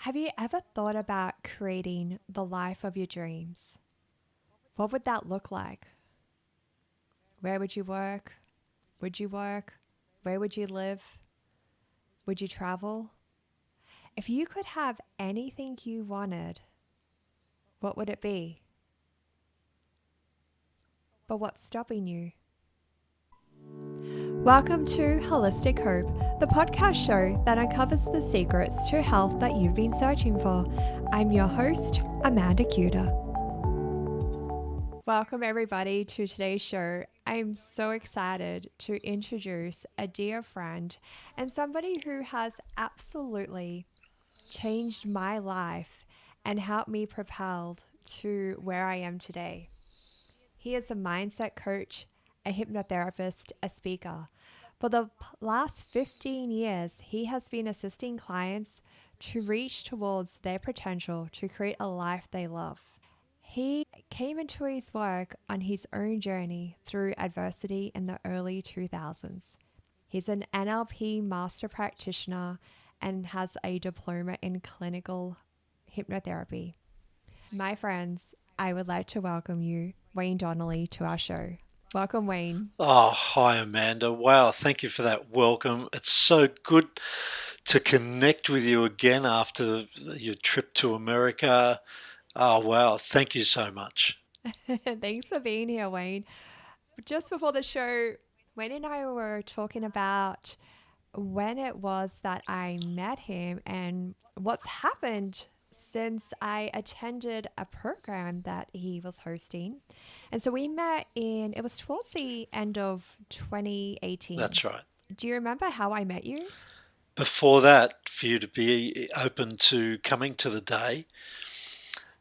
Have you ever thought about creating the life of your dreams? What would that look like? Where would you work? Would you work? Where would you live? Would you travel? If you could have anything you wanted, what would it be? But what's stopping you? Welcome to Holistic Hope, the podcast show that uncovers the secrets to health that you've been searching for. I'm your host, Amanda Cuda. Welcome, everybody, to today's show. I'm so excited to introduce a dear friend and somebody who has absolutely changed my life and helped me propel to where I am today. He is a mindset coach, a hypnotherapist, a speaker. For the last 15 years, he has been assisting clients to reach towards their potential to create a life they love. He came into his work on his own journey through adversity in the early 2000s. He's an NLP master practitioner and has a diploma in clinical hypnotherapy. My friends, I would like to welcome you, Wayne Donnelly, to our show. Welcome, Wayne. Oh, hi, Amanda. Wow, thank you for that welcome. It's so good to connect with you again after your trip to America. Oh, wow, thank you so much. Thanks for being here, Wayne. Just before the show, Wayne and I were talking about when it was that I met him and what's happened since I attended a program that he was hosting. And so we met it was towards the end of 2018. That's right. Do you remember how I met you? Before that, for you to be open to coming to the day,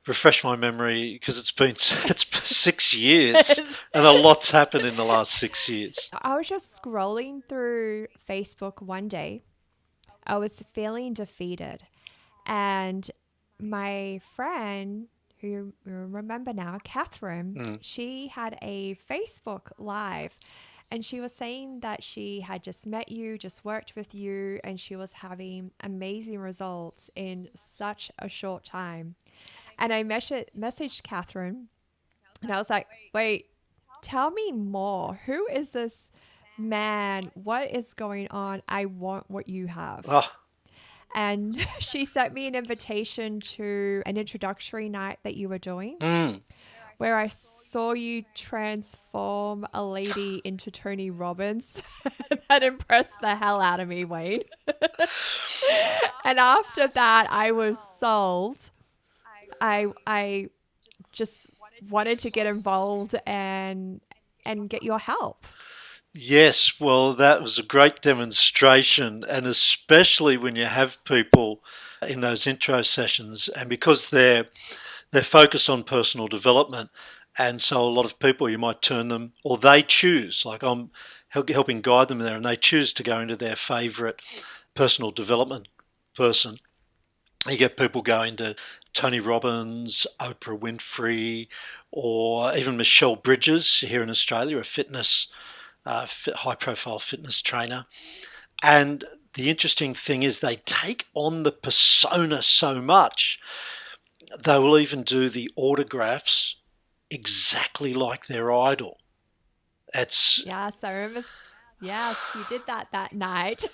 refresh my memory because it's been 6 years and a lot's happened in the last 6 years. I was just scrolling through Facebook one day. I was feeling defeated. And my friend, who you remember now, Catherine, Mm, she had a Facebook Live and she was saying that she had just met you, just worked with you, and she was having amazing results in such a short time. And I messaged Catherine and I was like, wait, tell me more. Who is this man? What is going on? I want what you have. oh, And she sent me an invitation to an introductory night that you were doing, mm. where I saw you transform a lady into Tony Robbins. That impressed the hell out of me, Wayne. And after that, I was sold. I just wanted to get involved and get your help. Yes, well, that was a great demonstration, and especially when you have people in those intro sessions, and because they're focused on personal development, and so a lot of people you might turn them, or they choose, like I'm helping guide them there, and they choose to go into their favourite personal development person. You get people going to Tony Robbins, Oprah Winfrey, or even Michelle Bridges here in Australia, a high profile fitness trainer. And the interesting thing is they take on the persona so much, they will even do the autographs exactly like their idol. It's Yes, I remember. Yes, you did that night.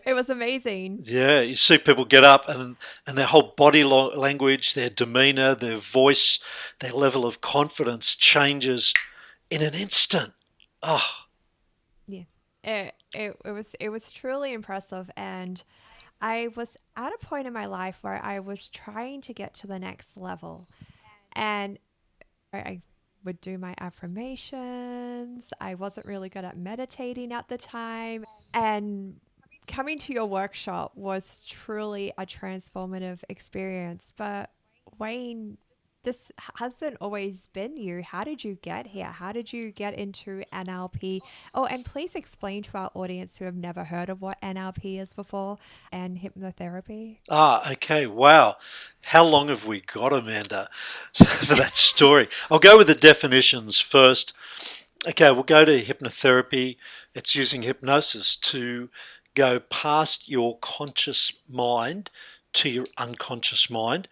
It was amazing. Yeah, you see people get up and their whole body language, their demeanor, their voice, their level of confidence changes in an instant. Oh, Yeah. It was truly impressive, and I was at a point in my life where I was trying to get to the next level, and I would do my affirmations. I wasn't really good at meditating at the time, and coming to your workshop was truly a transformative experience. But Wayne, this hasn't always been you. How did you get here? How did you get into NLP? Oh, and please explain to our audience who have never heard of what NLP is before and hypnotherapy. okay. Wow. How long have we got, Amanda, for that story? I'll go with the definitions first. Okay, we'll go to hypnotherapy. It's using hypnosis to go past your conscious mind to your unconscious mind,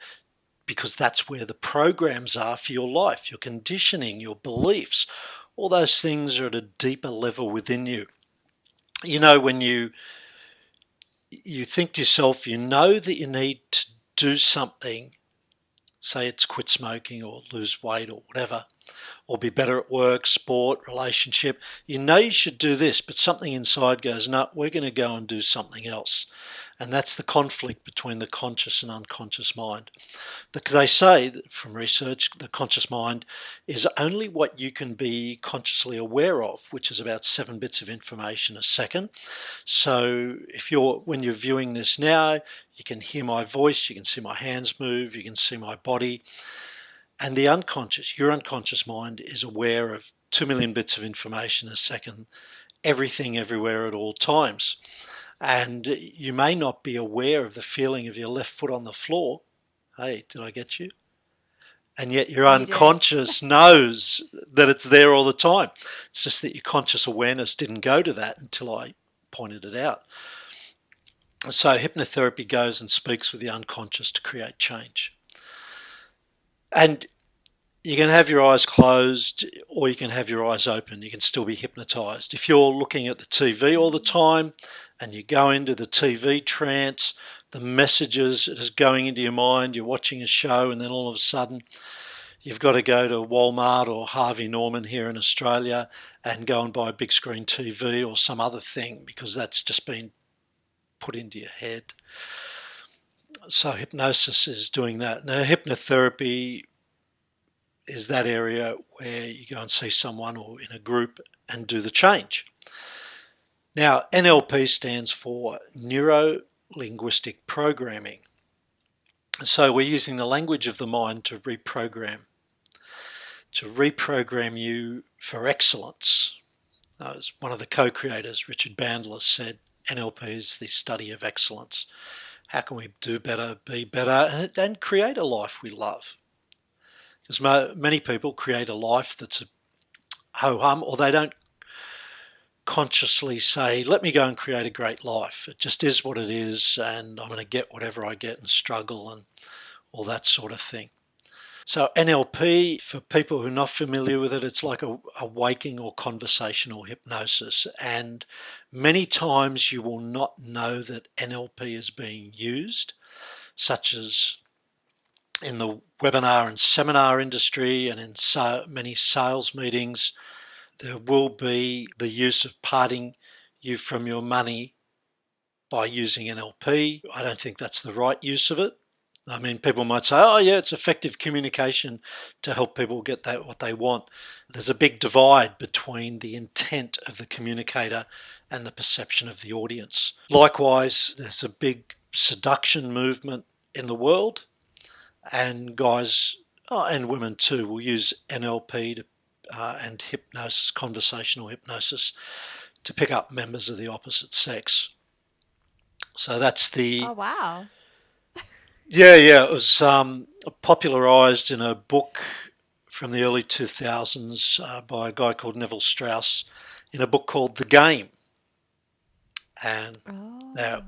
because that's where the programs are for your life, your conditioning, your beliefs. All those things are at a deeper level within you. You know, when you think to yourself, you know that you need to do something, say it's quit smoking or lose weight or whatever, or be better at work, sport, relationship. You know you should do this, but something inside goes, no, we're going to go and do something else. And that's the conflict between the conscious and unconscious mind. Because they say from research, the conscious mind is only what you can be consciously aware of, which is about 7 bits of information a second. So when you're viewing this now, you can hear my voice, you can see my hands move, you can see my body. And the unconscious, your unconscious mind, is aware of 2 million bits of information a second, everything, everywhere, at all times. And you may not be aware of the feeling of your left foot on the floor. Hey, did I get you? And yet your You did. unconscious knows that it's there all the time. It's just that your conscious awareness didn't go to that until I pointed it out. So hypnotherapy goes and speaks with the unconscious to create change. And you can have your eyes closed or you can have your eyes open. You can still be hypnotized. If you're looking at the TV all the time and you go into the TV trance, the messages that is going into your mind, you're watching a show and then all of a sudden you've got to go to Walmart or Harvey Norman here in Australia and go and buy a big screen TV or some other thing because that's just been put into your head. So hypnosis is doing that. Now hypnotherapy is that area where you go and see someone or in a group and do the change. Now, NLP stands for Neuro Linguistic Programming. So we're using the language of the mind to reprogram you for excellence. As one of the co-creators, Richard Bandler, said, NLP is the study of excellence. How can we do better, be better, and create a life we love? Because many people create a life that's a ho-hum, or they don't consciously say, let me go and create a great life. It just is what it is, and I'm going to get whatever I get and struggle and all that sort of thing. So NLP, for people who are not familiar with it, it's like a waking or conversational hypnosis. And many times you will not know that NLP is being used, such as in the webinar and seminar industry and in many sales meetings. There will be the use of parting you from your money by using NLP. I don't think that's the right use of it. I mean, people might say, oh yeah, it's effective communication to help people get that what they want. There's a big divide between the intent of the communicator and the perception of the audience. Likewise, there's a big seduction movement in the world, and guys and women too will use NLP and hypnosis, conversational hypnosis, to pick up members of the opposite sex. So that's Oh, wow. yeah. It was popularized in a book from the early 2000s by a guy called Neville Strauss in a book called The Game. And now, Oh,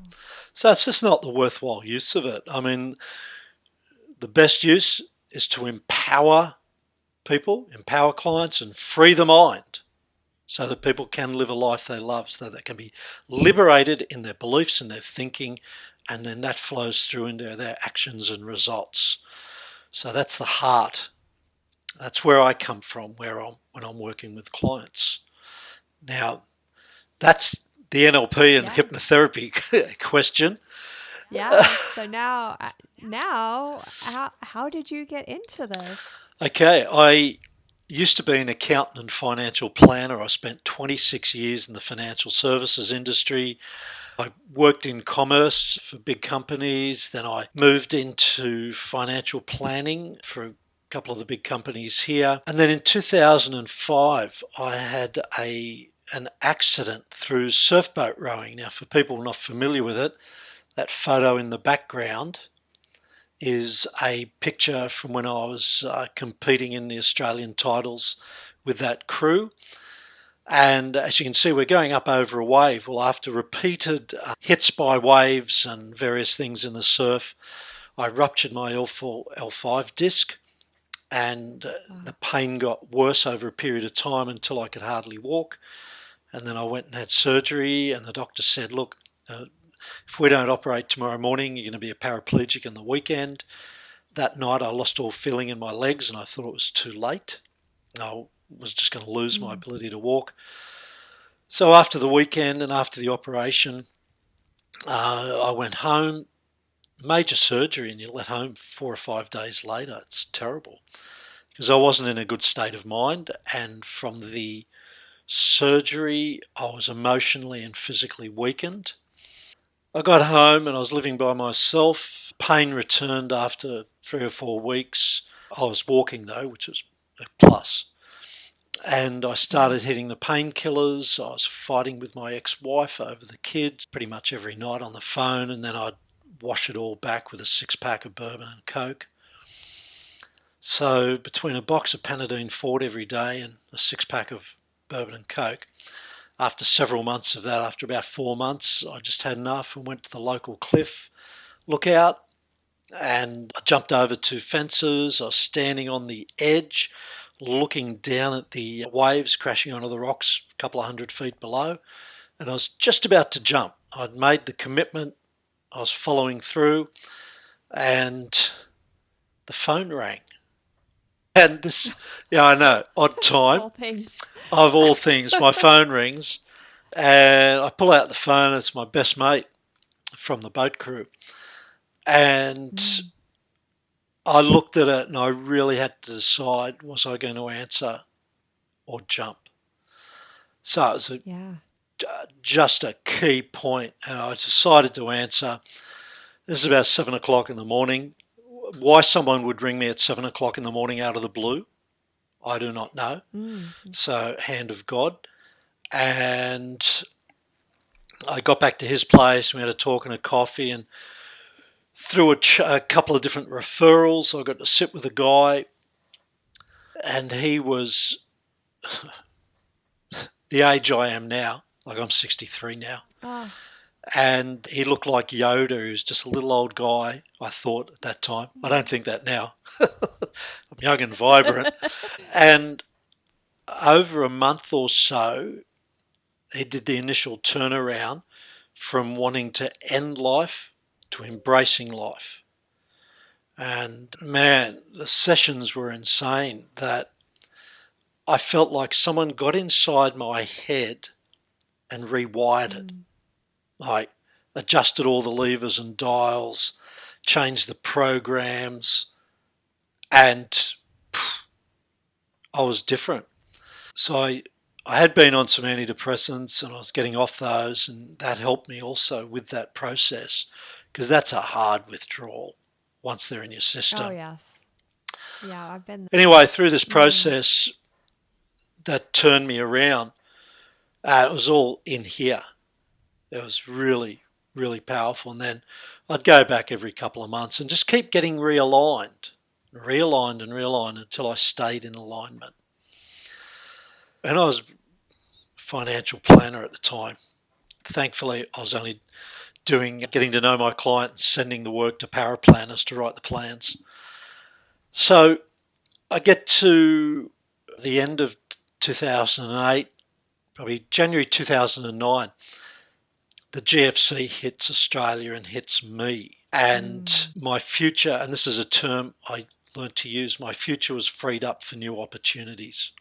so it's just not the worthwhile use of it. I mean, the best use is to empower people, empower clients, and free the mind so that people can live a life they love, so they can be liberated in their beliefs and their thinking, and then that flows through into their actions and results. So that's the heart. That's where I come from, when I'm working with clients. Now, that's the NLP and yeah. hypnotherapy question. Yeah. So now, how did you get into this? Okay, I used to be an accountant and financial planner. I spent 26 years in the financial services industry. I worked in commerce for big companies. Then I moved into financial planning for a couple of the big companies here. And then in 2005, I had an accident through surfboat rowing. Now, for people not familiar with it, that photo in the background is a picture from when I was competing in the Australian titles with that crew. And as you can see, we're going up over a wave. Well, after repeated hits by waves and various things in the surf, I ruptured my L4, L5 disc, and the Wow. pain got worse over a period of time until I could hardly walk. And then I went and had surgery, and the doctor said, look, if we don't operate tomorrow morning, you're going to be a paraplegic in the weekend. That night I lost all feeling in my legs, and I thought it was too late. I was just going to lose my Mm. ability to walk. So after the weekend and after the operation, I went home, major surgery, and you're let home 4 or 5 days later. It's terrible because I wasn't in a good state of mind. And from the surgery, I was emotionally and physically weakened. I got home and I was living by myself. Pain returned after 3 or 4 weeks. I was walking though, which was a plus. And I Mm. started hitting the painkillers. I was fighting with my ex-wife over the kids pretty much every night on the phone, and then I'd wash it all back with a 6-pack of bourbon and coke. So between a box of Panadeine Fort every day and a 6-pack of bourbon and coke, after several months of that, after about 4 months, I just had enough and went to the local cliff lookout, and I jumped over 2 fences. I was standing on the edge looking down at the waves crashing onto the rocks a couple of 100 feet below, and I was just about to jump. I'd made the commitment, I was following through, and the phone rang. And this, yeah, I know, odd Of time. all things. Of all things, my phone rings, and I pull out the phone. It's my best mate from the boat crew. And Mm. I looked at it and I really had to decide, was I going to answer or jump? So it was Yeah. just a key point, and I decided to answer. This is about 7 o'clock in the morning. Why someone would ring me at 7 o'clock in the morning out of the blue, I do not know. Mm. So, hand of God. And I got back to his place. We had a talk and a coffee, and through a couple of different referrals, I got to sit with a guy, and he was the age I am now. Like I'm 63 now. Oh. And he looked like Yoda. He was just a little old guy, I thought at that time. I don't think that now. I'm young and vibrant. And over a month or so, he did the initial turnaround from wanting to end life to embracing life. And man, the sessions were insane that I felt like someone got inside my head and rewired it. Mm. Like adjusted all the levers and dials, changed the programs, and I was different. So I had been on some antidepressants and I was getting off those, and that helped me also with that process because that's a hard withdrawal once they're in your Oh, system. yes. Yeah, I've been Anyway, through this there. Mm. process that turned me around, it was all in here. It was really, really powerful. And then I'd go back every couple of months and just keep getting realigned and realigned until I stayed in alignment. And I was a financial planner at the time. Thankfully, I was only getting to know my client and sending the work to paraplanners to write the plans. So I get to the end of 2008, probably January 2009, the GFC hits Australia and hits me. And Mm. my future, and this is a term I learned to use, my future was freed up for new opportunities.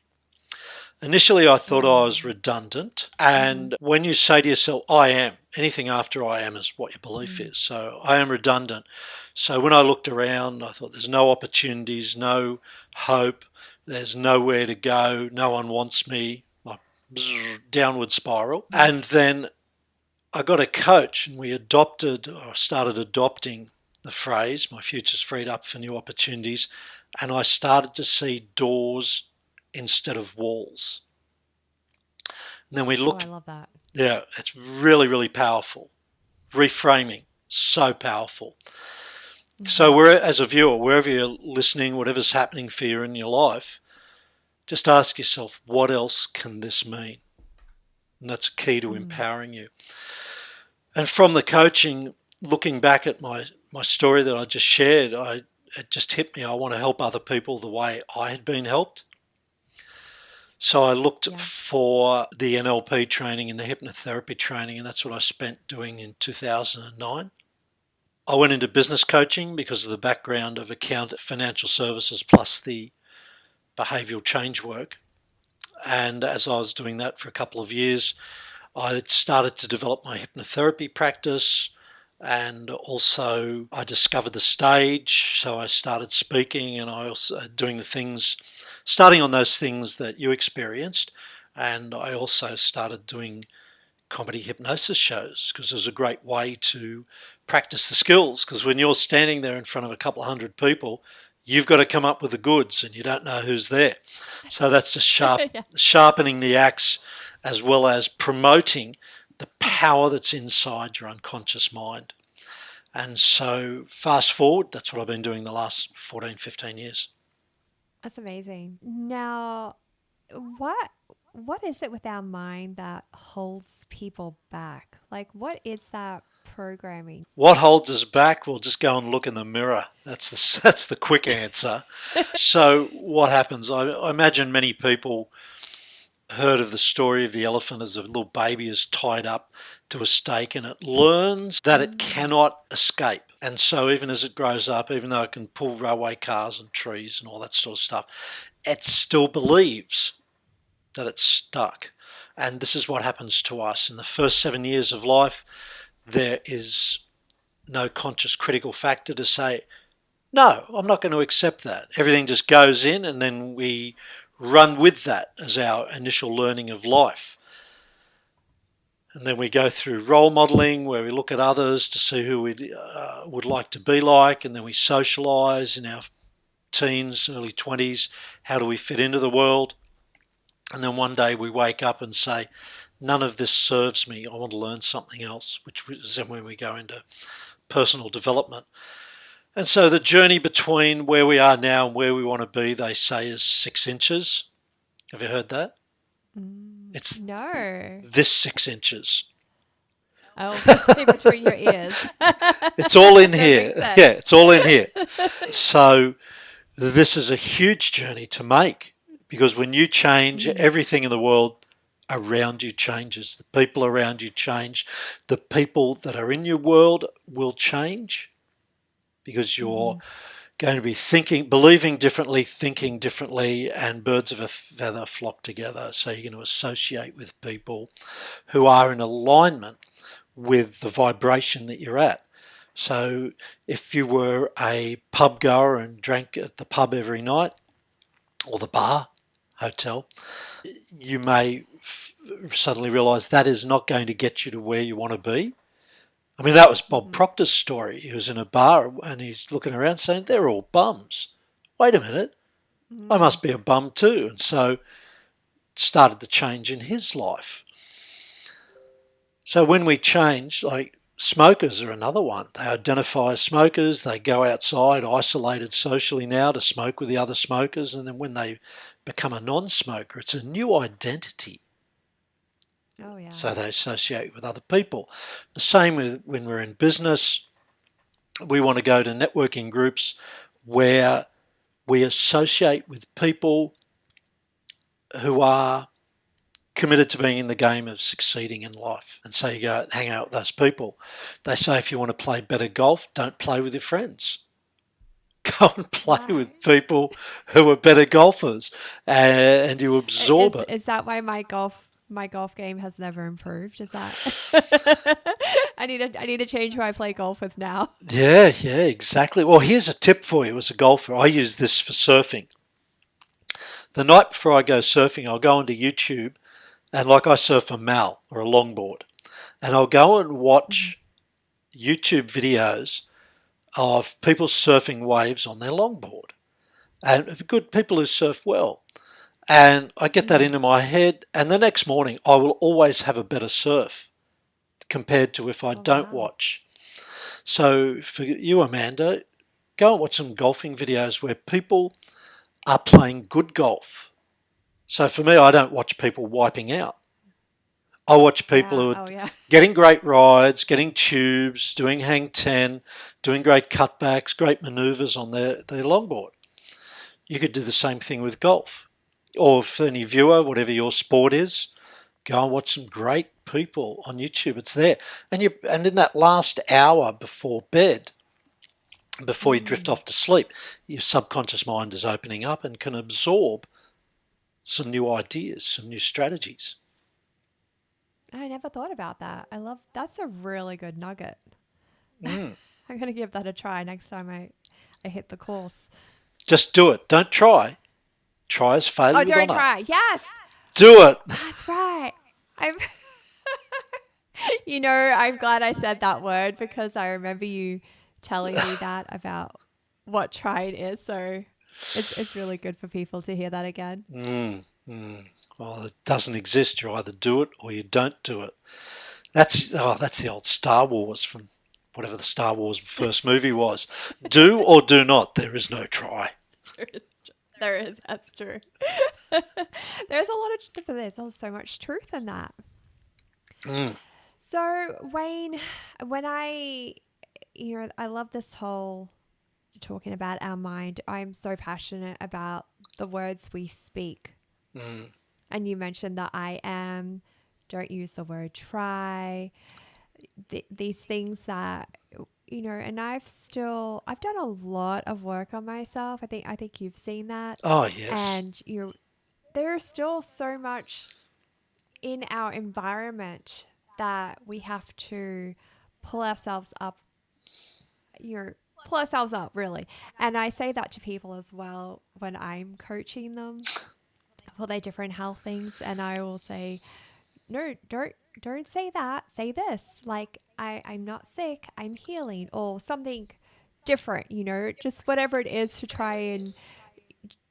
Initially, I thought I was Mm. redundant. Mm-hmm. And when you say to yourself, I am, anything after I am is what your belief Mm. is. So I am redundant. So when I looked around, I thought there's no opportunities, no hope, there's nowhere to go, no one wants me, like downward spiral. Mm. And then I got a coach and we adopted or started adopting the phrase, my future's freed up for new opportunities. And I started to see doors instead of walls. And then we Oh, I looked, love that. yeah, it's really, really powerful. Reframing, so powerful. So, Mm-hmm. as a viewer, wherever you're listening, whatever's happening for you in your life, just ask yourself, what else can this mean? And that's key to Mm. empowering you. And from the coaching, looking back at my story that I just shared, it just hit me. I want to help other people the way I had been helped. So I looked Yeah. for the NLP training and the hypnotherapy training, and that's what I spent doing in 2009. I went into business coaching because of the background of account financial services plus the behavioural change work. And as I was doing that for a couple of years, I started to develop my hypnotherapy practice, and also I discovered the stage. So I started speaking, and I also doing the things, starting on those things that you experienced. And I also started doing comedy hypnosis shows because it was a great way to practice the skills. Because when you're standing there in front of a couple of hundred people, you've got to come up with the goods, and you don't know who's there. So that's just Yeah. sharpening the axe, as well as promoting the power that's inside your unconscious mind. And so fast forward, that's what I've been doing the last 14, 15 years. That's amazing. Now, what what is it with our mind that holds people back? Like what is that programming? What holds us back? We'll just go and look in the mirror. That's the quick answer. So what happens? I imagine many people heard of the story of the elephant as a little baby is tied up to a stake, and it learns that it Mm. cannot escape. And so even as it grows up, even though it can pull railway cars and trees and all that sort of stuff, it still believes that it's stuck. And this is what happens to us. In the first 7 years of life, there is no conscious critical factor to say, no, I'm not going to accept that. Everything just goes in, and then we run with that as our initial learning of life. And then we go through role modeling where we look at others to see who we would like to be like, and then we socialize in our teens, early 20s. How do we fit into the world? And then one day we wake up and say, none of this serves me. I want to learn something else, which is then when we go into personal development. And so the journey between where we are now and where we want to be, they say, is 6 inches. Have you heard that? Mm. It's No. this 6 inches. I'll just say between your ears. It's all in That makes here. Yeah, sense. it's all in here. So this is a huge journey to make, because when you change, Mm. everything in the world around you changes. The people around you change. The people that are in your world will change because you're Mm-hmm. going to be thinking, believing differently, thinking differently, and birds of a feather flock together. So you're going to associate with people who are in alignment with the vibration that you're at. So if you were a pub goer and drank at the pub every night, or the bar, hotel, you may suddenly realize that is not going to get you to where you want to be. I mean, that was Bob Mm-hmm. Proctor's story. He was in a bar and he's looking around saying, they're all bums. Wait a minute, I Mm. must be a bum too. And so it started the change in his life. So when we change, like smokers are another one. They identify as smokers, they go outside, isolated socially now to smoke with the other smokers. And then when they become a non smoker, it's a new identity. Oh yeah. So they associate with other people. The same with when we're in business, we want to go to networking groups where we associate with people who are committed to being in the game of succeeding in life. And so you go hang out with those people. They say if you want to play better golf, don't play with your friends. Go and play with Right. people who are better golfers, and you absorb it. Is that why my golf game has never improved? Is that I need to change who I play golf with now. Yeah, yeah, exactly. Well, here's a tip for you as a golfer. I use this for surfing. The night before I go surfing, I'll go onto YouTube, and like I surf a mal or a longboard, and I'll go and Mhm. watch YouTube videos of people surfing waves on their longboard, and good people who surf well. And I get that Mhm. into my head, and the next morning I will always have a better surf compared to if I Oh don't wow. watch. So for you, Amanda, go and watch some golfing videos where people are playing good golf. So for me, I don't watch people wiping out. I watch people Yeah. who are Oh, yeah. getting great rides, getting tubes, doing hang 10, doing great cutbacks, great maneuvers on their longboard. You could do the same thing with golf. Or for any viewer, whatever your sport is, go and watch some great people on YouTube. It's there. And in that last hour before bed, before you drift Mm. off to sleep, your subconscious mind is opening up and can absorb some new ideas, some new strategies. I never thought about that. That's a really good nugget. Mm. I'm going to give that a try next time I hit the course. Just do it. Don't try. Try as Oh, failure with don't honour. try. Yes. Do it. That's right. I'm I'm glad I said that word because I remember you telling me that about what trying is. So it's really good for people to hear that again. Mm, mm. Well, it doesn't exist. You either do it or you don't do it. That's the old Star Wars from whatever the Star Wars first movie was. Do or do not. There is no try. There is, there is, that's true. There's so much truth in that. Mm, So Wayne, when I love this whole talking about our mind. I'm so passionate about the words we speak. mm, And you mentioned that I am, don't use the word try, these things that and I've done a lot of work on myself. I think you've seen that. oh yes. And there's still so much in our environment that we have to pull ourselves up, pull ourselves up really. And I say that to people as well when I'm coaching them for their different health things. And I will say, no, don't say that. Say this. Like I'm not sick, I'm healing, or something different, just whatever it is to try and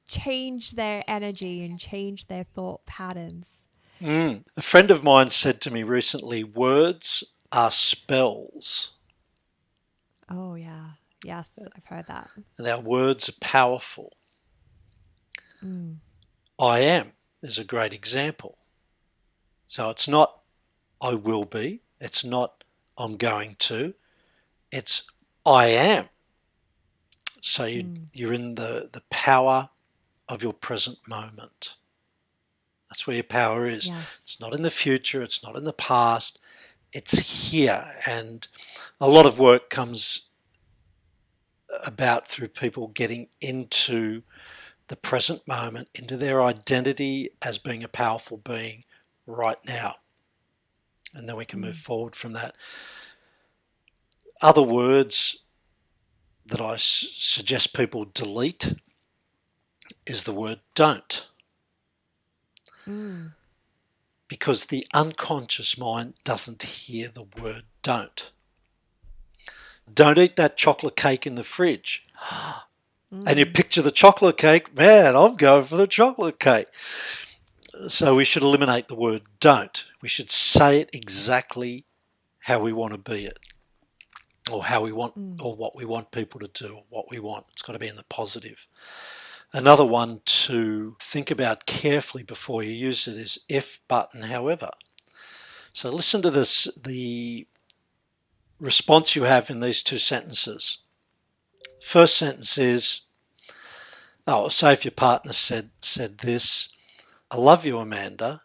change their energy and change their thought patterns. A friend of mine said to me recently, words are spells. Oh yeah. Yes, I've heard that. And our words are powerful. Mm. I am is a great example. So it's not I will be, it's not I'm going to, it's I am. So Mm. you're in the power of your present moment. That's where your power is. Yes. It's not in the future, it's not in the past, it's here. And a lot of work comes about through people getting into the present moment, into their identity as being a powerful being right now. And then we can move Mm. forward from that. Other words that I suggest people delete is the word don't, Mm. because the unconscious mind doesn't hear the word don't. Don't eat that chocolate cake in the fridge. And you Mm. picture the chocolate cake, man, I'm going for the chocolate cake. So we should eliminate the word don't. We should say it exactly how we want to be it, or how we want, Mm. or what we want people to do, or what we want. It's got to be in the positive. Another one to think about carefully before you use it is if, but, and however. So listen to this, the response you have in these two sentences. First sentence is, say if your partner said this, I love you, Amanda,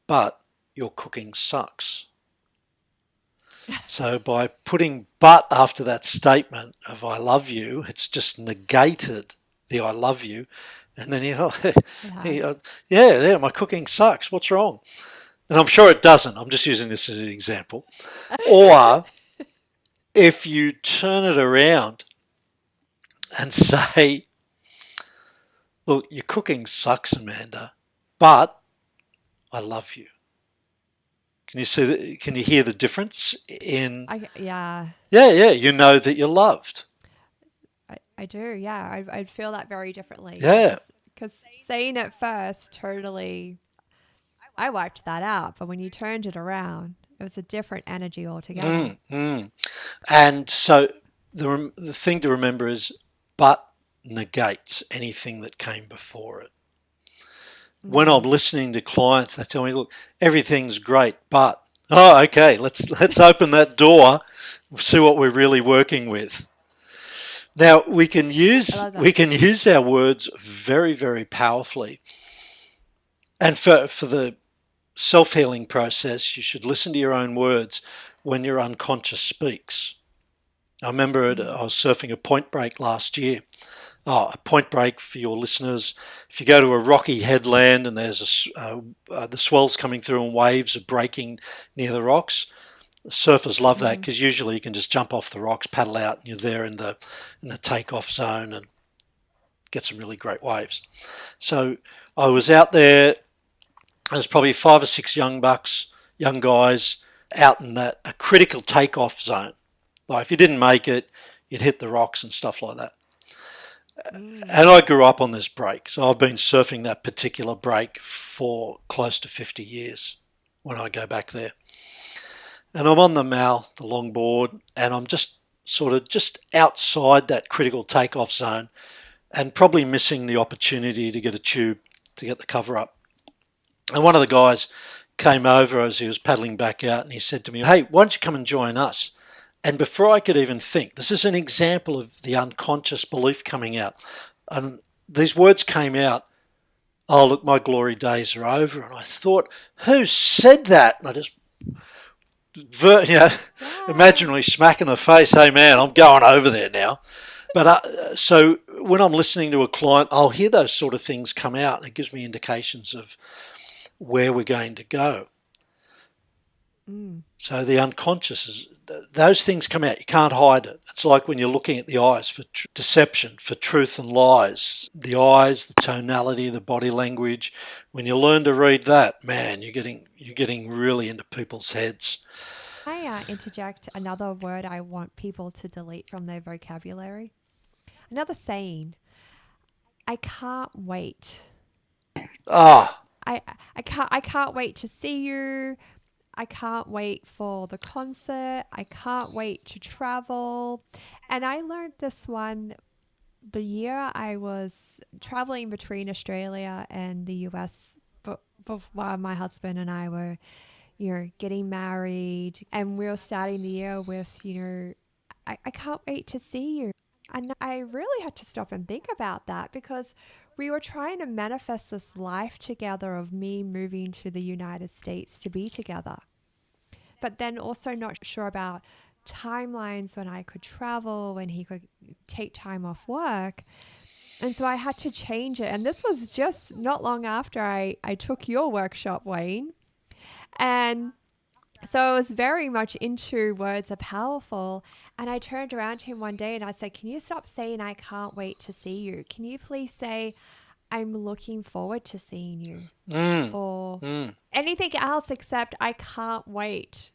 but your cooking sucks. So by putting but after that statement of I love you, it's just negated the I love you. And then It has. yeah, my cooking sucks. What's wrong? And I'm sure it doesn't. I'm just using this as an example. Or if you turn it around and say, look, your cooking sucks, Amanda, but I love you. Can you see that? Can you hear the difference in, Yeah, yeah, you know that you're loved. I do. Yeah, I'd feel that very differently. Yeah, Yeah. because saying it first totally, I wiped that out. But when you turned it around, it was a different energy altogether. Mm, mm. And so the thing to remember is but negates anything that came before it. When I'm listening to clients, they tell me, look, everything's great, but, oh, okay, let's open that door, see what we're really working with. Now, we can I use love that. we can use our words very, very powerfully. And for the self-healing process, you should listen to your own words when your unconscious speaks. I remember Mm. I was surfing a point break last year. Oh, a point break for your listeners. If you go to a rocky headland and there's the swells coming through and waves are breaking near the rocks, the surfers love that Mm. because usually you can just jump off the rocks, paddle out, and you're there in the takeoff zone and get some really great waves. So I was out there. There's probably 5 or 6 young bucks, young guys out in that a critical takeoff zone. Like if you didn't make it, you'd hit the rocks and stuff like that. Mm. And I grew up on this break, so I've been surfing that particular break for close to 50 years when I go back there. And I'm on the Mal, the longboard, and I'm just sort of just outside that critical takeoff zone and probably missing the opportunity to get a tube to get the cover up. And one of the guys came over as he was paddling back out and he said to me, hey, why don't you come and join us? And before I could even think, this is an example of the unconscious belief coming out. And these words came out, oh, look, my glory days are over. And I thought, who said that? And I just, you know, Wow. imaginary smack in the face, hey, man, I'm going over there now. But so when I'm listening to a client, I'll hear those sort of things come out. And it gives me indications of where we're going to go. Mm. So the unconscious is those things come out. You can't hide it. It's like when you're looking at the eyes for deception, for truth and lies. The eyes, the tonality, the body language. When you learn to read that, man, you're getting really into people's heads. I interject another word I want people to delete from their vocabulary. Another saying. I can't wait. Ah, I I can't wait to see you. I can't wait for the concert. I can't wait to travel. And I learned this one the year I was traveling between Australia and the US, but while my husband and I were, getting married, and we were starting the year with, I can't wait to see you. And I really had to stop and think about that because we were trying to manifest this life together of me moving to the United States to be together, but then also not sure about timelines when I could travel, when he could take time off work. And so I had to change it. And this was just not long after I took your workshop, Wayne. And so I was very much into words are powerful. And I turned around to him one day and I said, can you stop saying I can't wait to see you? Can you please say I'm looking forward to seeing you? mm, Or mm. anything else except I can't wait.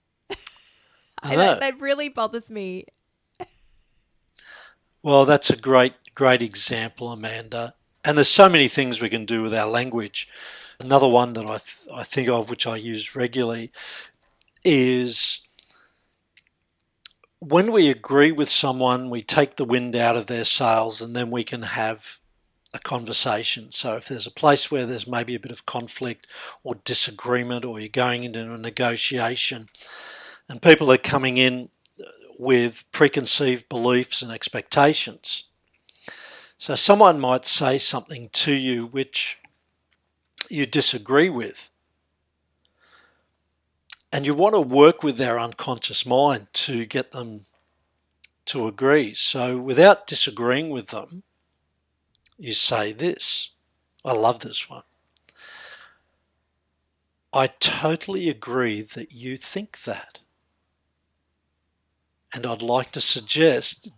I That, know. that really bothers me. Well, that's a great example, Amanda. And there's so many things we can do with our language. Another one that I think of, which I use regularly, is when we agree with someone, we take the wind out of their sails and then we can have a conversation. So if there's a place where there's maybe a bit of conflict or disagreement, or you're going into a negotiation and people are coming in with preconceived beliefs and expectations. So someone might say something to you which you disagree with, and you want to work with their unconscious mind to get them to agree. So without disagreeing with them, you say this. I love this one. I totally agree that you think that. And I'd like to suggest,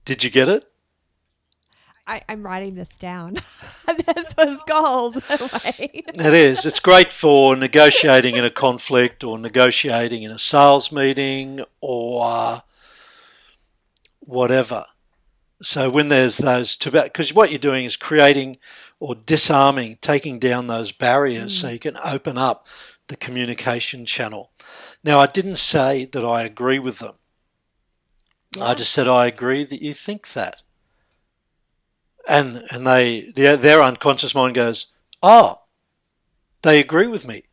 did you get it? I'm writing this down. This was gold. Wayne. It is. It's great for negotiating in a conflict or negotiating in a sales meeting or whatever. So when there's those two, because what you're doing is creating or disarming, taking down those barriers so Mm, you can open up the communication channel. Now, I didn't say that I agree with them. I yeah. just said I agree that you think that, and their unconscious mind goes, oh, they agree with me,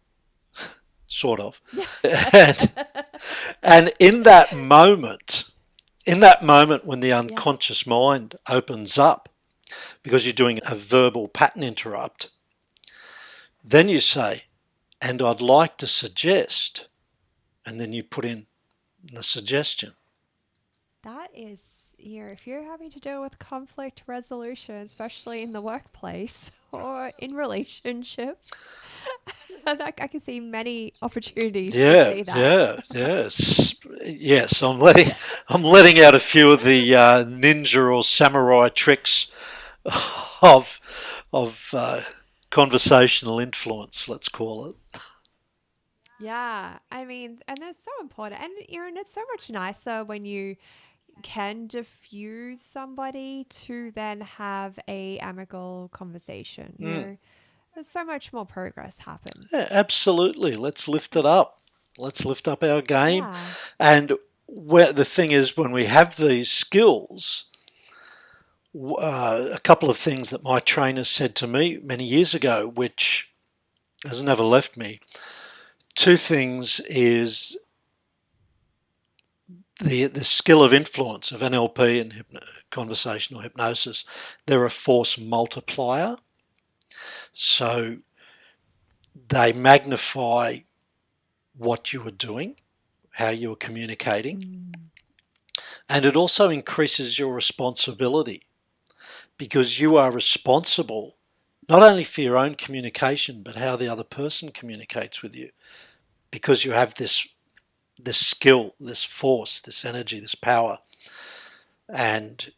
sort of. Yeah. and, and in that moment when the Yeah. unconscious mind opens up, because you're doing a verbal pattern interrupt, then you say, and I'd like to suggest, and then you put in the suggestion. That is, if you're having to deal with conflict resolution, especially in the workplace or in relationships, I can see many opportunities to Yeah, say that. yeah, yes, yes. I'm letting out a few of the ninja or samurai tricks of conversational influence. Let's call it. Yeah, I mean, and that's so important. And it's so much nicer when you can diffuse somebody to then have a amicable conversation. Mm. There's so much more progress Yeah, happens. absolutely. Let's lift it up. Let's lift up our game. Yeah. And where the thing is, when we have these skills, a couple of things that my trainer said to me many years ago, which has never left me. Two things is the skill of influence of NLP and conversational hypnosis. They're a force multiplier, so they magnify what you are doing, how you are communicating, Mm. and it also increases your responsibility because you are responsible not only for your own communication but how the other person communicates with you, because you have this skill, this force, this energy, this power, and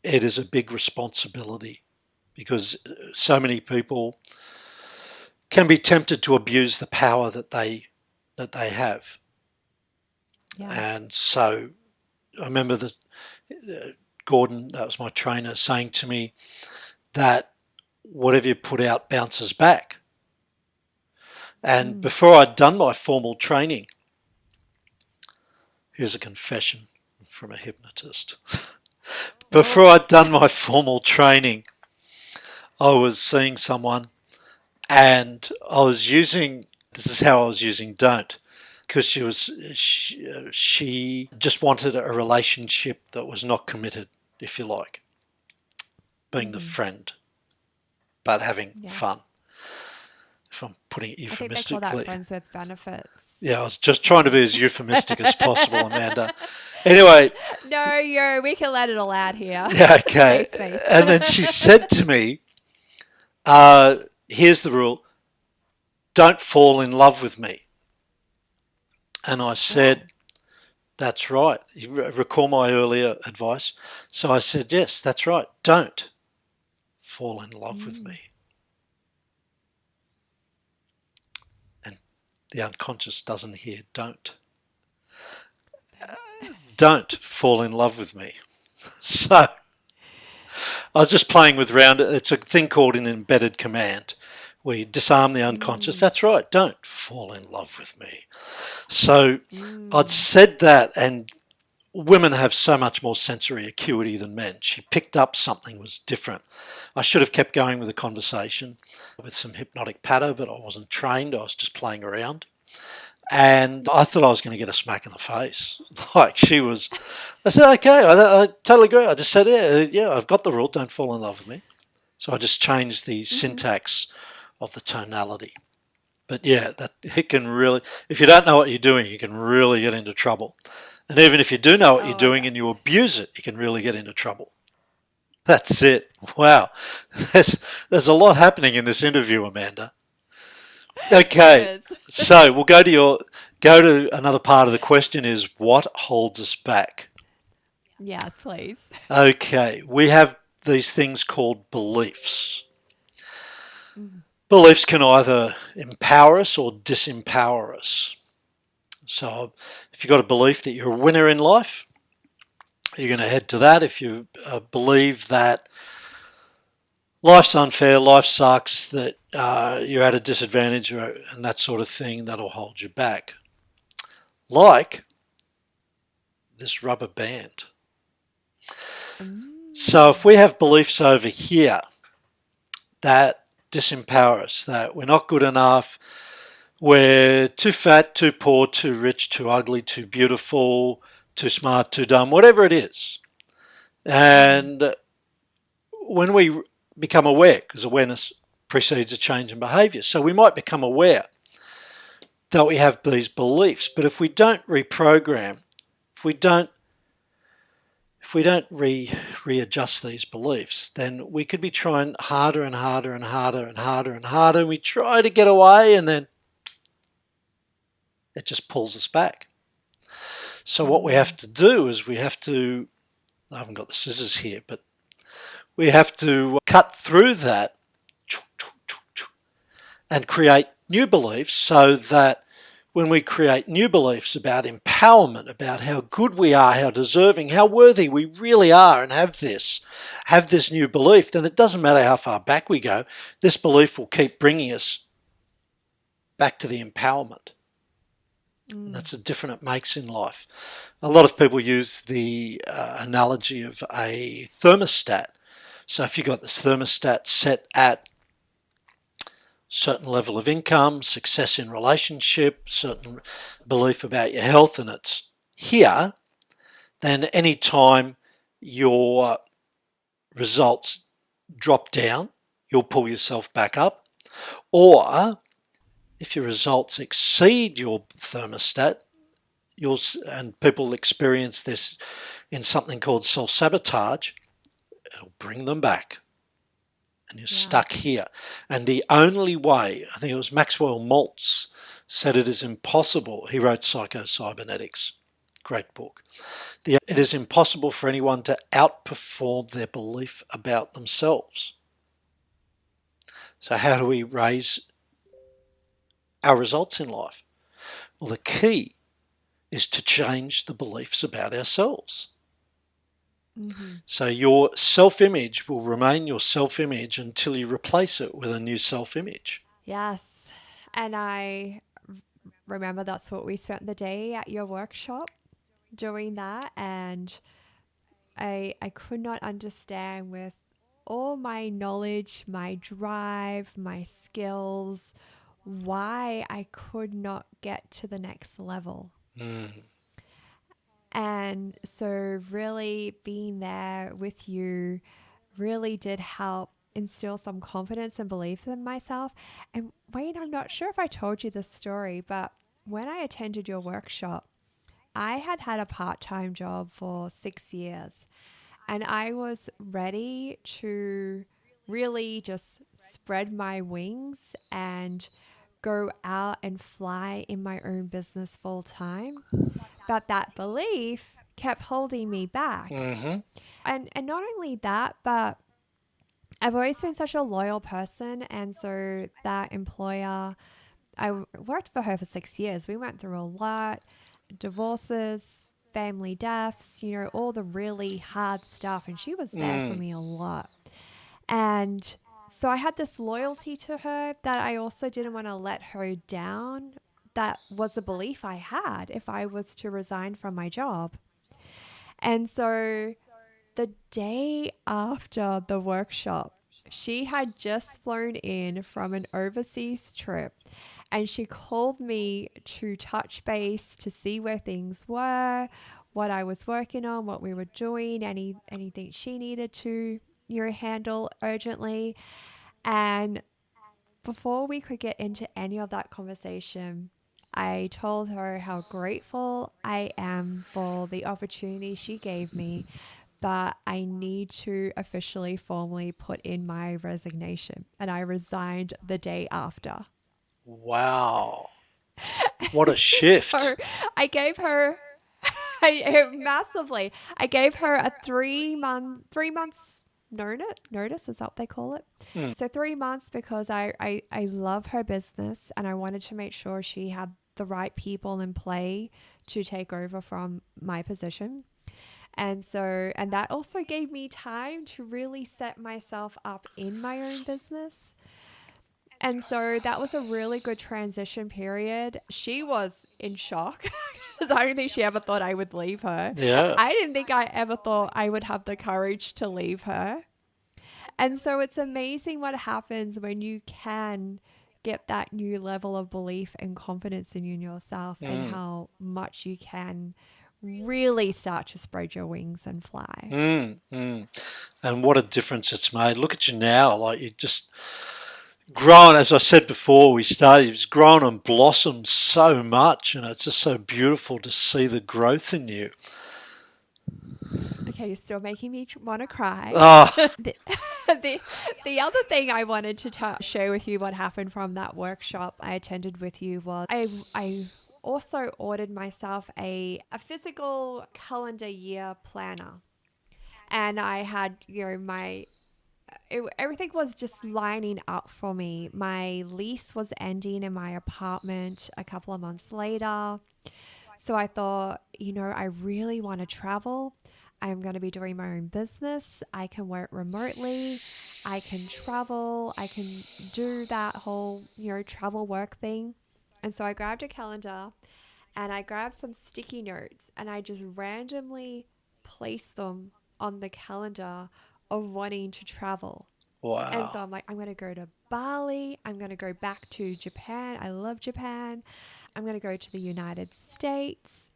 it is a big responsibility because so many people can be tempted to abuse the power that they have. Yeah. And so I remember that Gordon, that was my trainer, saying to me that whatever you put out bounces back. And Mm. before I'd done my formal training, here's a confession from a hypnotist. Oh. Before I'd done my formal training, I was seeing someone and I was using, this is how I was using don't, because she just wanted a relationship that was not committed, if you like, being the Mm-hmm. friend but having Yes. fun, if I'm putting it I think they call that euphemistically. friends with benefits. Yeah, I was just trying to Yeah. be as euphemistic as possible, Amanda. Anyway, No, we can let it all out here. yeah, okay. Safe space. And then she said to me, here's the rule, don't fall in love with me. And I Oh. said, that's right. You recall my earlier advice? So I said, yes, that's right. Don't fall in love with Mm. me. And the unconscious doesn't hear don't. Don't fall in love with me. So I was just playing with round. It's a thing called an embedded command where you disarm the unconscious. Mm. That's right. Don't fall in love with me. So I'd Mm. said that, and women have so much more sensory acuity than men. She picked up something was different. I should have kept going with the conversation with some hypnotic patter, but I wasn't trained. I was just playing around. And I thought I was going to get a smack in the face. Like she was, I said, okay, I totally agree. I just said, yeah, I've got the rule. Don't fall in love with me. So I just changed the Mm-hmm. syntax of the tonality. But yeah, that it can really, if you don't know what you're doing, you can really get into trouble. And even if you do know what you're Oh, doing and you abuse it, you can really get into trouble. That's it. Wow. There's a lot happening in this interview, Amanda. there Okay. is. So we'll go to another part of the question is what holds us back? Yes, please. Okay. We have these things called beliefs. Mm. Beliefs can either empower us or disempower us. So if you've got a belief that you're a winner in life, you're going to head to that. If you believe that life's unfair, life sucks, that you're at a disadvantage, and that sort of thing, that'll hold you back. Like this rubber band. So if Mm. we have beliefs over here that disempower us, that we're not good enough, we're too fat, too poor, too rich, too ugly, too beautiful, too smart, too dumb, whatever it is. Mm. And when we become aware, because awareness precedes a change in behaviour, so we might become aware that we have these beliefs, but if we don't reprogram, if we don't if we don't readjust these beliefs, then we could be trying harder and harder and harder and harder and harder, and we try to get away, and then it just pulls us back. So what we Mm. have to do is we have to, I haven't got the scissors here, but we have to cut through that and create new beliefs, so that when we create new beliefs about empowerment, about how good we are, how deserving, how worthy we really are, and have this new belief, then it doesn't matter how far back we go, this belief will keep bringing us back to the empowerment. And Mm. that's the difference it makes in life. A lot of people use the analogy of a thermostat. So if you've got this thermostat set at certain level of income, success in relationship, certain belief about your health, and it's here, then any time your results drop down, you'll pull yourself back up. Or if your results exceed your thermostat, and people experience this in something called self-sabotage, it'll bring them back. And you're Yeah. stuck here. And the only way, I think it was Maxwell Maltz, said it is impossible. He wrote Psycho-Cybernetics, great book. It is impossible for anyone to outperform their belief about themselves. So how do we raise our results in life? Well, the key is to change the beliefs about ourselves. Mm-hmm. So your self-image will remain your self-image until you replace it with a new self-image. Yes. And I remember that's what we spent the day at your workshop doing that. And I could not understand with all my knowledge, my drive, my skills, why I could not get to the next level. Mm. And so, really being there with you really did help instill some confidence and belief in myself. And Wayne, I'm not sure if I told you this story, but when I attended your workshop, I had had a part time job for 6 years and I was ready to really just spread my wings and go out and fly in my own business full time. But that belief kept holding me back. Mm-hmm. And not only that, but I've always been such a loyal person. And so that employer, worked for her for 6 years. We went through a lot, divorces, family deaths, all the really hard stuff. And she was there for Mm. me a lot. And so I had this loyalty to her that I also didn't want to let her down. That was a belief I had if I was to resign from my job. And so the day after the workshop, she had just flown in from an overseas trip and she called me to touch base to see where things were, what I was working on, what we were doing, anything she needed to handle urgently. And before we could get into any of that conversation, I told her how grateful I am for the opportunity she gave me, but I need to officially, formally put in my resignation. And I resigned the day after. Wow. What a So shift. I gave her massively. I gave her a 3 months notice is that what they call it. Mm. So 3 months because I love her business and I wanted to make sure she had the right people in play to take over from my position. And that also gave me time to really set myself up in my own business. And so that was a really good transition period. She was in shock because I don't think she ever thought I would leave her. Yeah. I didn't think I ever thought I would have the courage to leave her. And so it's amazing what happens when you can get that new level of belief and confidence in yourself, and Mm, how much you can really start to spread your wings and fly. mm. And what a difference it's made. Look at you now, like you just grown, as I said before we started, it's grown and blossomed so much, and it's just so beautiful to see the growth in you. Okay, you're still making me want to cry. Ah, the, the the other thing I wanted to share with you what happened from that workshop I attended with you was I also ordered myself a physical calendar year planner, and I had, my everything was just lining up for me. My lease was ending in my apartment a couple of months later. So I thought, I really want to travel. I'm going to be doing my own business. I can work remotely. I can travel. I can do that whole, travel work thing. And so I grabbed a calendar and I grabbed some sticky notes and I just randomly placed them on the calendar of wanting to travel. And so wow. I'm like, I'm going to go to Bali. I'm going to go back to Japan. I love Japan. I'm going to go to the United States.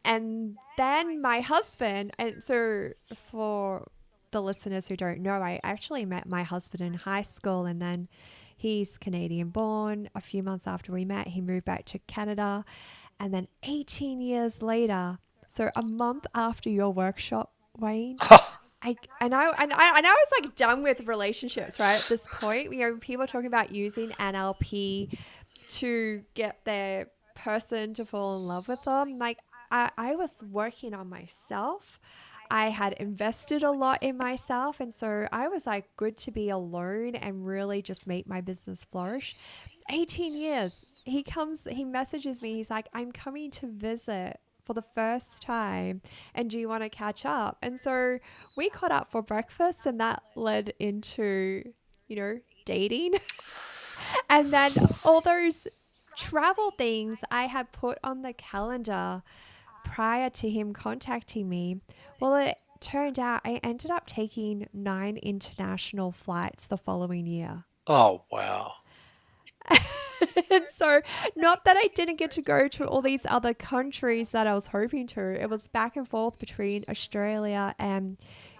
And then my husband, and so for the listeners who don't know, I actually met my husband in high school, and then he's Canadian born. A few months after we met, he moved back to Canada. And then 18 years later, so a month after your workshop, Wayne, I was like done with relationships, right? At this point, people are talking about using NLP to get their person to fall in love with them. Like, I was working on myself. I had invested a lot in myself. And so I was like, good to be alone and really just make my business flourish. 18 years. He messages me. He's like, I'm coming to visit for the first time. And do you want to catch up? And so we caught up for breakfast, and that led into, dating. And then all those travel things I had put on the calendar prior to him contacting me, well, it turned out I ended up taking 9 international flights the following year. Oh, wow. And so, not that I didn't get to go to all these other countries that I was hoping to, it was back and forth between Australia and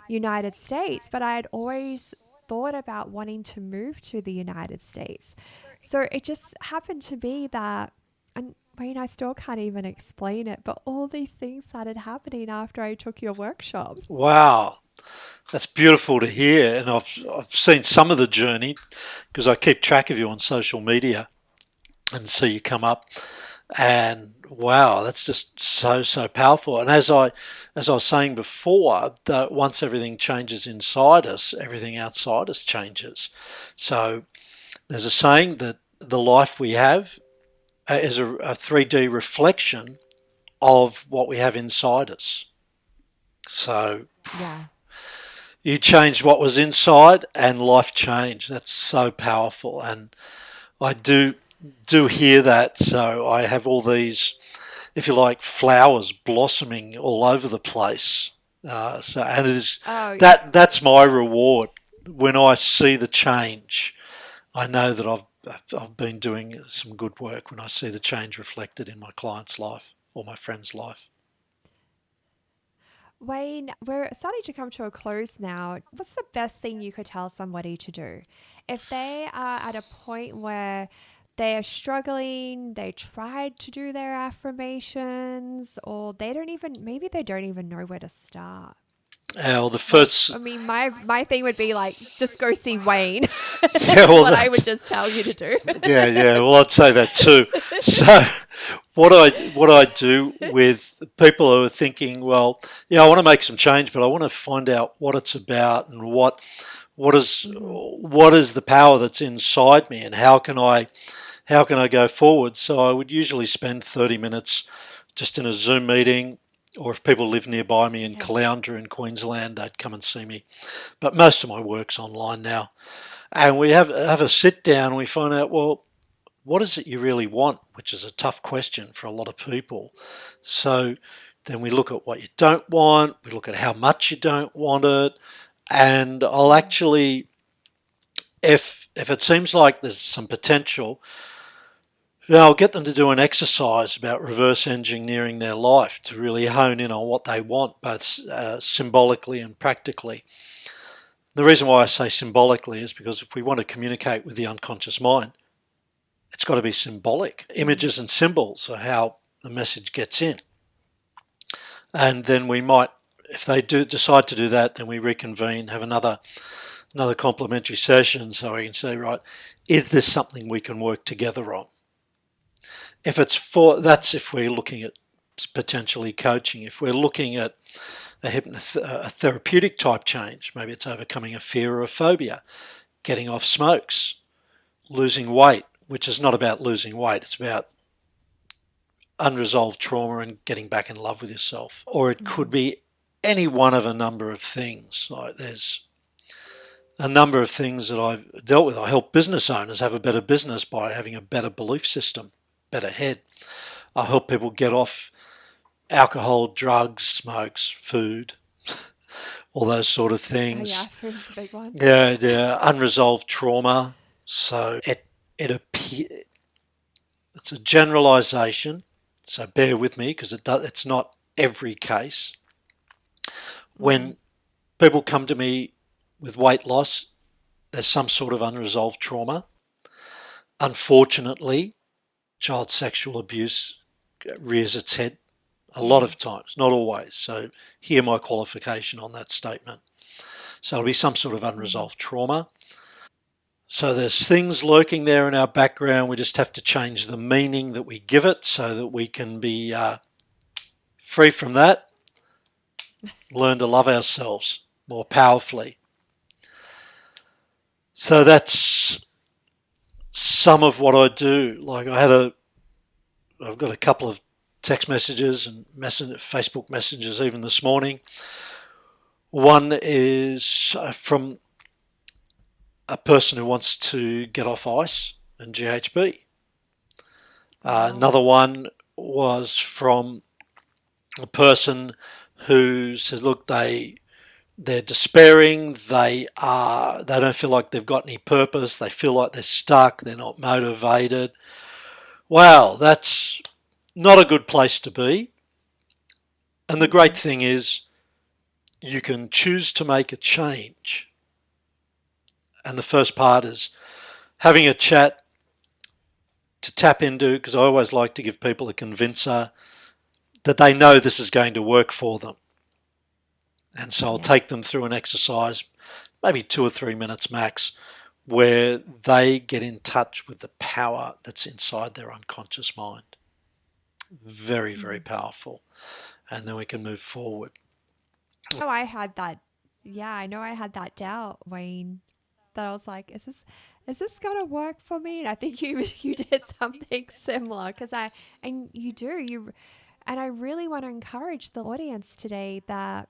United States, but I had always thought about wanting to move to the United States. So it just happened to be that, and Wayne, I still can't even explain it, but all these things started happening after I took your workshop. Wow. That's beautiful to hear. And I've seen some of the journey because I keep track of you on social media and see you come up. And wow, that's just so powerful. And as I was saying before, that once everything changes inside us, everything outside us changes. So there's a saying that the life we have is a 3D reflection of what we have inside us. So Yeah. you changed what was inside, and life changed. That's so powerful, and I do hear that. So I have all these, if you like, flowers blossoming all over the place. And it is Oh, that's my reward when I see the change. I know that I've been doing some good work when I see the change reflected in my client's life or my friend's life. Wayne, we're starting to come to a close now. What's the best thing you could tell somebody to do if they are at a point where they are struggling, they tried to do their affirmations, or maybe they don't even know where to start? Well, the Like, first, I mean, my thing would be like, just go see Wayne. yeah, That's well, what I would that's just tell you to do. yeah. Well, I'd say that too. So, what I do with people who are thinking, well, yeah, I want to make some change, but I want to find out what it's about and Mm-hmm. what is the power that's inside me, and how can I go forward. So I would usually spend 30 minutes just in a Zoom meeting, or if people live nearby me in Okay. Caloundra in Queensland, they'd come and see me. But most of my work's online now, and we have a sit down. And we find out, well, what is it you really want, which is a tough question for a lot of people. So then we look at what you don't want, we look at how much you don't want it, And I'll actually, if it seems like there's some potential, I'll get them to do an exercise about reverse engineering their life to really hone in on what they want, both symbolically and practically. The reason why I say symbolically is because if we want to communicate with the unconscious mind, it's got to be symbolic. Mm. Images and symbols are how the message gets in. And then we might, if they do decide to do that, then we reconvene, have another complementary session so we can say, right, is this something we can work together on? If it's for, that's if we're looking at potentially coaching. If we're looking at a therapeutic type change, maybe it's overcoming a fear or a phobia, getting off smokes, losing weight, which is not about losing weight, it's about unresolved trauma and getting back in love with yourself. Or it could Mm. be any one of a number of things. Like there's a number of things that I've dealt with. I help business owners have a better business by having a better belief system, better head. I help people get off alcohol, drugs, smokes, food, all those sort of Oh things. yeah, food's a big one. Yeah, unresolved trauma. So it's a generalization. So bear with me because it's not every case. Mm. When people come to me with weight loss, there's some sort of unresolved trauma. Unfortunately, child sexual abuse rears its head a lot Mm. of times, not always. So hear my qualification on that statement. So it'll be some sort of Mm. unresolved trauma. So there's things lurking there in our background. We just have to change the meaning that we give it so that we can be free from that, learn to love ourselves more powerfully. So that's some of what I do. Like I've got a couple of text messages and Facebook messages even this morning. One is from a person who wants to get off ice and GHB. Wow. Another one was from a person who says, "Look, they're despairing. They don't feel like they've got any purpose. They feel like they're stuck. They're not motivated." Wow, that's not a good place to be. And the great Mm. thing is, you can choose to make a change. And the first part is having a chat to tap into, because I always like to give people a convincer that they know this is going to work for them. And so I'll Yeah. take them through an exercise, maybe 2 or 3 minutes max, where they get in touch with the power that's inside their unconscious mind. Very, very Mm. powerful. And then we can move forward. Oh, I had that. Yeah, I know I had that doubt, Wayne. That I was like, is this gonna work for me? And I think you you did something similar because I and you do you and I really want to encourage the audience today that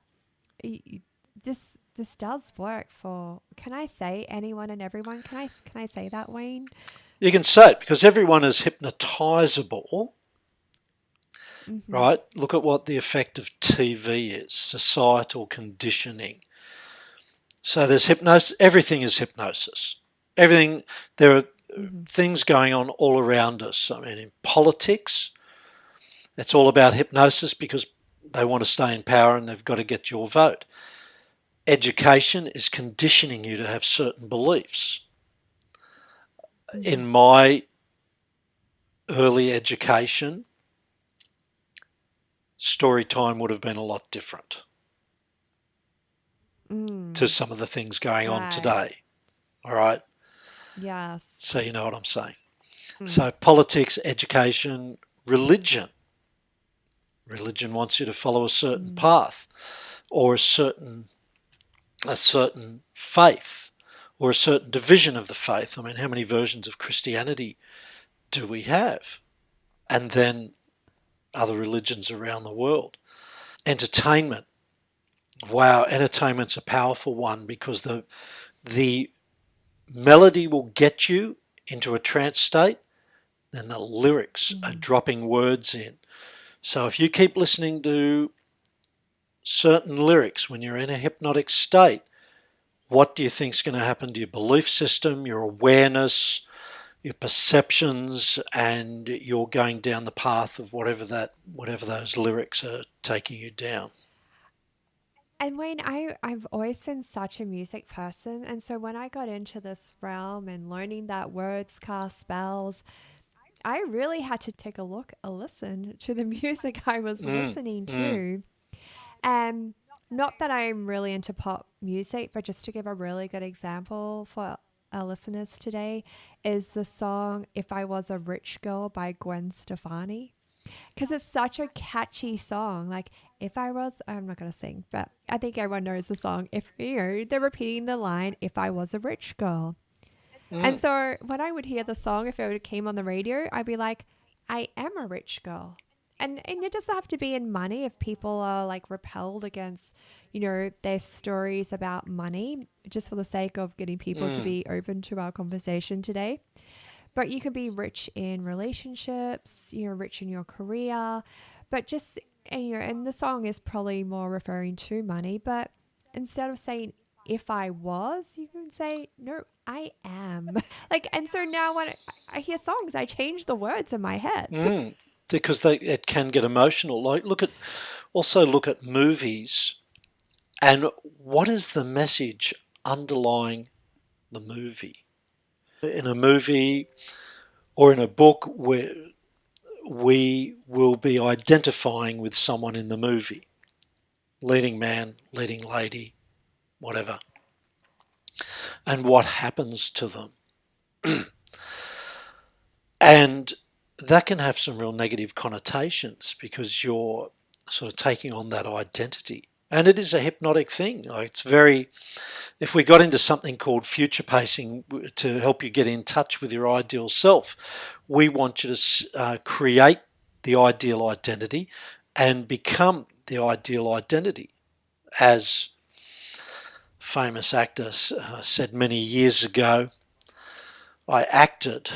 this does work for. Can I say anyone and everyone? Can I say that, Wayne? You can say it because everyone is hypnotizable, Mm-hmm. right? Look at what the effect of TV is, societal conditioning. So there's hypnosis, everything is hypnosis. Everything, there are Mm-hmm. things going on all around us. I mean, in politics, it's all about hypnosis because they want to stay in power and they've got to get your vote. Education is conditioning you to have certain beliefs. Mm-hmm. In my early education, story time would have been a lot different to Mm. some of the things going on Right. today. All right. Yes. So you know what I'm saying. Mm. So politics, education, religion. Religion wants you to follow a certain Mm. path or a certain faith or a certain division of the faith. I mean, how many versions of Christianity do we have? And then other religions around the world. Entertainment. Wow, entertainment's a powerful one because the melody will get you into a trance state, and the lyrics are Mm. dropping words in. So if you keep listening to certain lyrics when you're in a hypnotic state, What do you think is going to happen to your belief system, your awareness, your perceptions, and you're going down the path of whatever those lyrics are taking you down. And Wayne, I've always been such a music person. And so when I got into this realm and learning that words cast spells, I really had to take a listen to the music I was Mm, listening mm, to. Um, Not that I'm really into pop music, but just to give a really good example for our listeners today, is the song If I Was a Rich Girl by Gwen Stefani. Because it's such a catchy song. Like, if I was, I'm not going to sing, but I think everyone knows the song. If, you know, they're repeating the line, if I was a rich girl. And mm, so when I would hear the song, if it came on the radio, I'd be like, I am a rich girl. And it doesn't have to be in money if people are like repelled against, you know, their stories about money, just for the sake of getting people to mm. be open to our conversation today. But you can be rich in relationships, you're rich in your career, but just, and, you know, and the song is probably more referring to money, but instead of saying, if I was, you can say, no, I am. Like, and so now when I hear songs, I change the words in my head. Mm. Because it can get emotional. Like look at movies, and what is the message underlying the movie? In a movie or in a book, where we will be identifying with someone in the movie, leading man, leading lady, whatever, and what happens to them. And that can have some real negative connotations because you're sort of taking on that identity. And it is a hypnotic thing. Like it's very, if we got into something called future pacing to help you get in touch with your ideal self, we want you to create the ideal identity and become the ideal identity. As famous actor said many years ago, I acted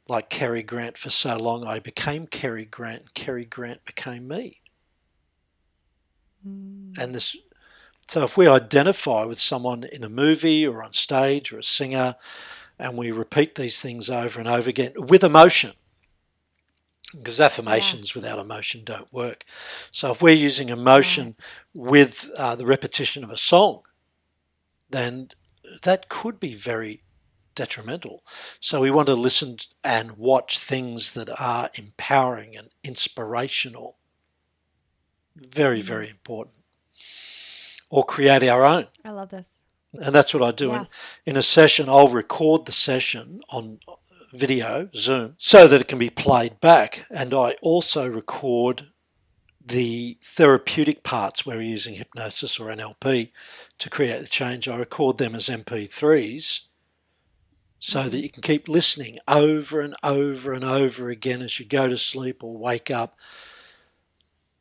like Cary Grant for so long, I became Cary Grant, and Cary Grant became me. Mm, And this, so if we identify with someone in a movie or on stage or a singer, and we repeat these things over and over again with emotion, because yeah, affirmations without emotion don't work. So if we're using right. emotion with the repetition of a song, then that could be very detrimental. So we want to listen and watch things that are empowering and inspirational. Very, Mm, very important. Or create our own. I love this. And that's what I do. Yes. In a session, I'll record the session on video, Zoom, so that it can be played back. And I also record the therapeutic parts where we're using hypnosis or NLP to create the change. I record them as MP3s so that Mm-hmm. you can keep listening over and over and over again as you go to sleep or wake up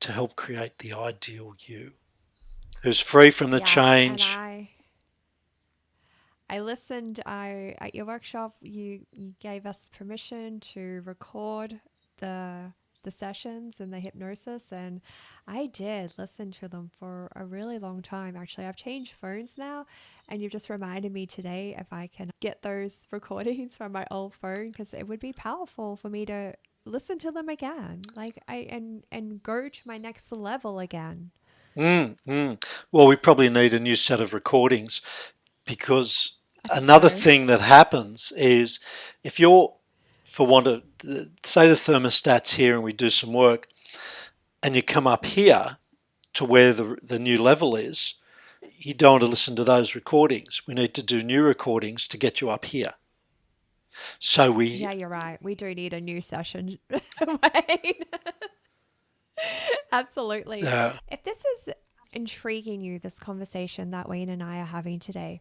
to help create the ideal you who's free from the Yes. And change. I listened. I at your workshop, you gave us permission to record the the sessions and the hypnosis, and I did listen to them for a really long time. Actually, I've changed phones now, and you've just reminded me today if I can get those recordings from my old phone because it would be powerful for me to listen to them again, like I and go to my next level again. Mm, mm. Well, we probably need a new set of recordings because I think another so. thing that happens is if you're, for want of, say the thermostat's here and we do some work and you come up here to where the new level is, you don't want to listen to those recordings. We need to do new recordings to get you up here. So we, Yeah, you're right. We do need a new session, Wayne. Absolutely. uh, If this is intriguing you, this conversation that Wayne and I are having today,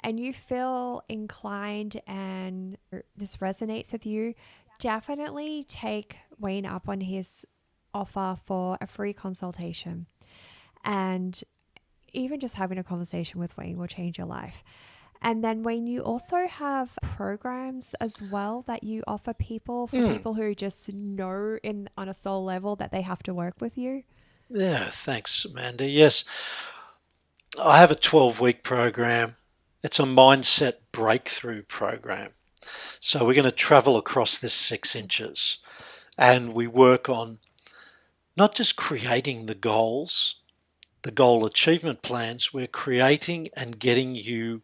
and you feel inclined and this resonates with you, definitely take Wayne up on his offer for a free consultation. And even just having a conversation with Wayne will change your life. And then, Wayne, you also have programs as well that you offer people for mm, people who just know in on a soul level that they have to work with you. yeah, thanks, Amanda. Yes, I have a 12-week program It's a mindset breakthrough program. So we're going to travel across this 6 inches and we work on not just creating the goals, the goal achievement plans, we're creating and getting you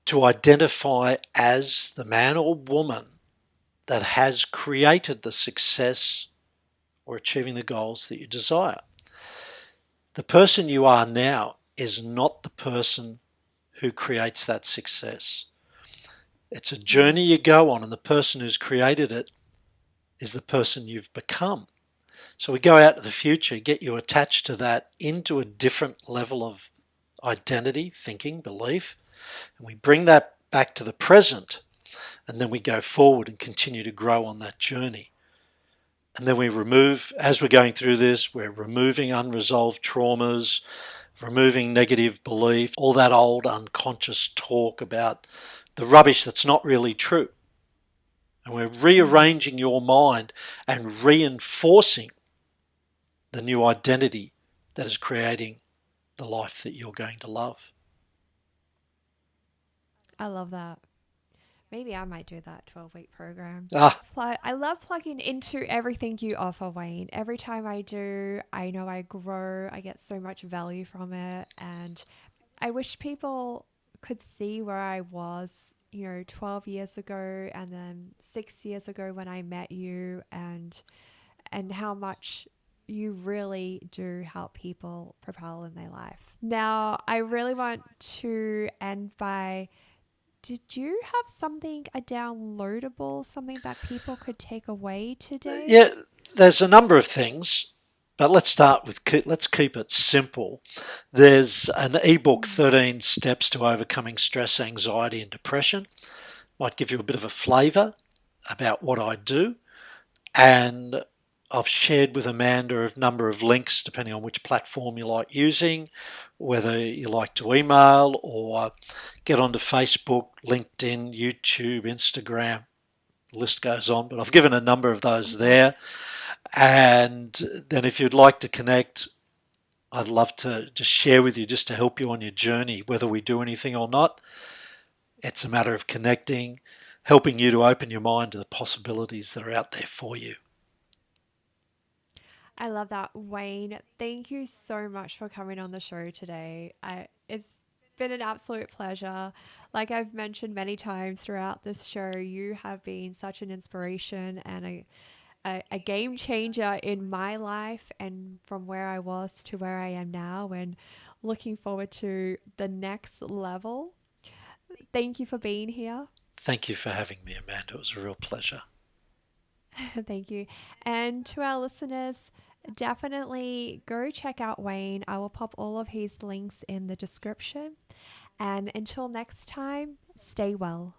to identify as the man or woman that has created the success or achieving the goals that you desire. The person you are now is not the person who creates that success. It's a Mm. journey you go on, and the person who's created it is the person you've become. So we go out to the future, get you attached to that into a different level of identity, thinking, belief, and we bring that back to the present, and then we go forward and continue to grow on that journey. And then we remove, as we're going through this, we're removing unresolved traumas, removing negative belief, all that old unconscious talk about the rubbish that's not really true. And we're Mm. rearranging your mind and reinforcing the new identity that is creating the life that you're going to love. I love that. Maybe I might do that 12-week program. Ah, I love plugging into everything you offer, Wayne. Every time I do, I know I grow. I get so much value from it. And I wish people could see where I was, 12 years ago and then 6 years ago when I met you, and how much you really do help people propel in their life. Now, I really want to end by, did you have something, a downloadable, something that people could take away yeah, today? there's a number of things, but let's start with, let's keep it simple. There's an ebook, Mm. 13 Steps to Overcoming Stress, Anxiety, and Depression. Might give you a bit of a flavour about what I do. And I've shared with Amanda a number of links depending on which platform you like using, whether you like to email or get onto Facebook, LinkedIn, YouTube, Instagram. The list goes on, but I've given a number of those Okay. there. And then if you'd like to connect, I'd love to just share with you just to help you on your journey, whether we do anything or not. It's a matter of connecting, helping you to open your mind to the possibilities that are out there for you. I love that, Wayne. Thank you so much for coming on the show today. It's been an absolute pleasure. Like I've mentioned many times throughout this show, you have been such an inspiration and a game changer in my life and from where I was to where I am now, and looking forward to the next level. Thank you for being here. Thank you for having me, Amanda. It was a real pleasure. Thank you. And to our listeners, definitely go check out Wayne. I will pop all of his links in the description. And until next time, stay well.